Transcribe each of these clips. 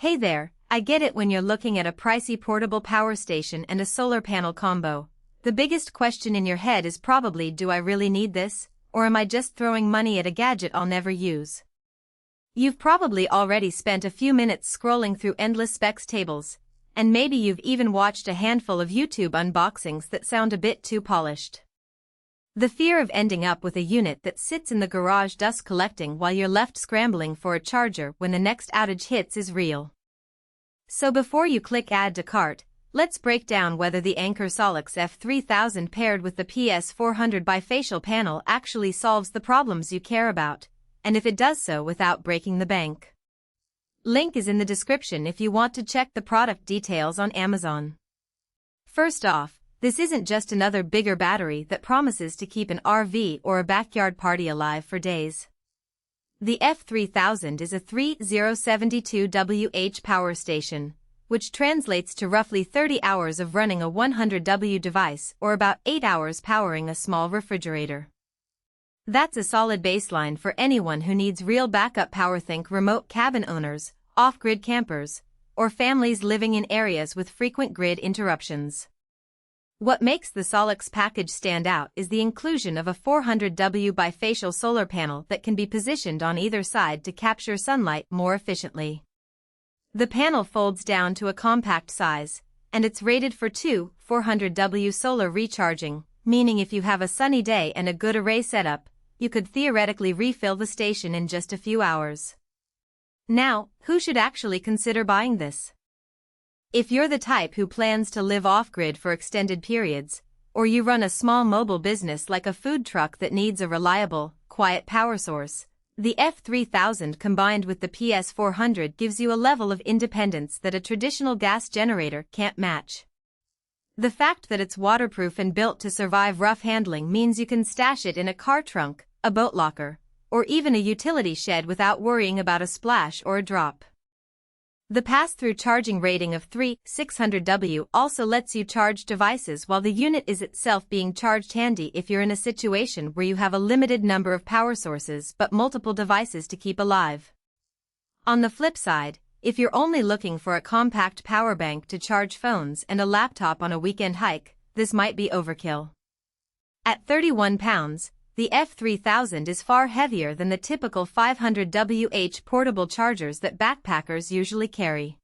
Hey there, I get it when you're looking at a pricey portable power station and a solar panel combo. The biggest question in your head is probably, do I really need this, or am I just throwing money at a gadget I'll never use? You've probably already spent a few minutes scrolling through endless specs tables, and maybe you've even watched a handful of YouTube unboxings that sound a bit too polished. The fear of ending up with a unit that sits in the garage dust collecting while you're left scrambling for a charger when the next outage hits is real. So before you click Add to Cart, let's break down whether the Anker SOLIX F3000 paired with the PS400 bifacial panel actually solves the problems you care about, and if it does so without breaking the bank. Link is in the description if you want to check the product details on Amazon. First off, this isn't just another bigger battery that promises to keep an RV or a backyard party alive for days. The F3000 is a 3072 Wh power station, which translates to roughly 30 hours of running a 100W device or about 8 hours powering a small refrigerator. That's a solid baseline for anyone who needs real backup power. Think remote cabin owners, off-grid campers, or families living in areas with frequent grid interruptions. What makes the SOLIX package stand out is the inclusion of a 400W bifacial solar panel that can be positioned on either side to capture sunlight more efficiently. The panel folds down to a compact size, and it's rated for two 400W solar recharging, meaning if you have a sunny day and a good array setup, you could theoretically refill the station in just a few hours. Now, who should actually consider buying this? If you're the type who plans to live off-grid for extended periods, or you run a small mobile business like a food truck that needs a reliable, quiet power source, the F3000 combined with the PS400 gives you a level of independence that a traditional gas generator can't match. The fact that it's waterproof and built to survive rough handling means you can stash it in a car trunk, a boat locker, or even a utility shed without worrying about a splash or a drop. The pass-through charging rating of 3600W also lets you charge devices while the unit is itself being charged, handy if you're in a situation where you have a limited number of power sources but multiple devices to keep alive. On the flip side, if you're only looking for a compact power bank to charge phones and a laptop on a weekend hike, this might be overkill. At 31 pounds, the F3000 is far heavier than the typical 500Wh portable chargers that backpackers usually carry.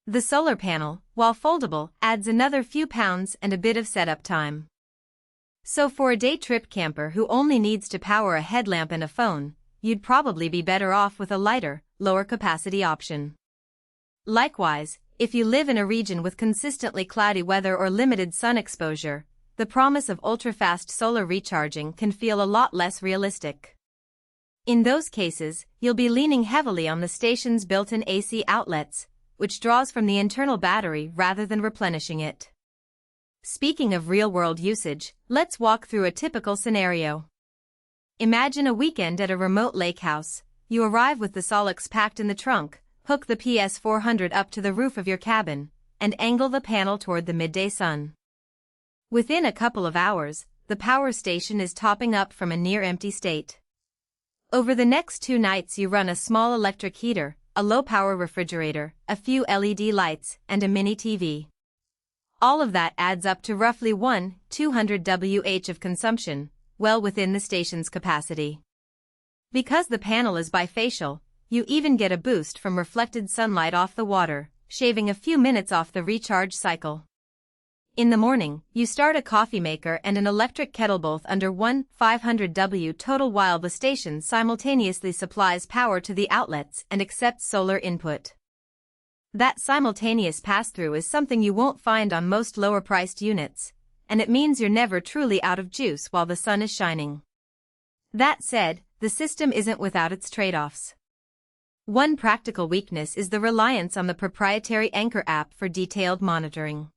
The solar panel, while foldable, adds another few pounds and a bit of setup time. So for a day trip camper who only needs to power a headlamp and a phone, you'd probably be better off with a lighter, lower capacity option. Likewise, if you live in a region with consistently cloudy weather or limited sun exposure, the promise of ultra-fast solar recharging can feel a lot less realistic. In those cases, you'll be leaning heavily on the station's built-in AC outlets, which draws from the internal battery rather than replenishing it. Speaking of real-world usage, let's walk through a typical scenario. Imagine a weekend at a remote lake house. You arrive with the SOLIX packed in the trunk, hook the PS400 up to the roof of your cabin, and angle the panel toward the midday sun. Within a couple of hours, the power station is topping up from a near-empty state. Over the next 2 nights you run a small electric heater, a low-power refrigerator, a few LED lights, and a mini TV. All of that adds up to roughly 200 Wh of consumption, well within the station's capacity. Because the panel is bifacial, you even get a boost from reflected sunlight off the water, shaving a few minutes off the recharge cycle. In the morning, you start a coffee maker and an electric kettle both under 500W total while the station simultaneously supplies power to the outlets and accepts solar input. That simultaneous pass-through is something you won't find on most lower-priced units, and it means you're never truly out of juice while the sun is shining. That said, the system isn't without its trade-offs. One practical weakness is the reliance on the proprietary Anker app for detailed monitoring.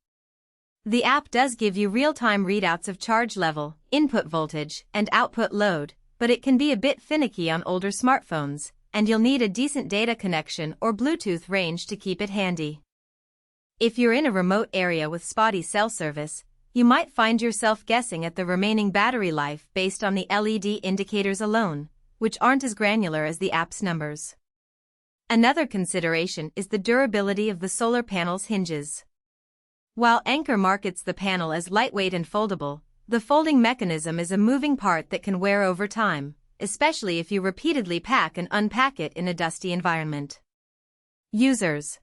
The app does give you real-time readouts of charge level, input voltage, and output load, but it can be a bit finicky on older smartphones, and you'll need a decent data connection or Bluetooth range to keep it handy. If you're in a remote area with spotty cell service, you might find yourself guessing at the remaining battery life based on the LED indicators alone, which aren't as granular as the app's numbers. Another consideration is the durability of the solar panel's hinges. While Anker markets the panel as lightweight and foldable, the folding mechanism is a moving part that can wear over time, especially if you repeatedly pack and unpack it in a dusty environment. Users.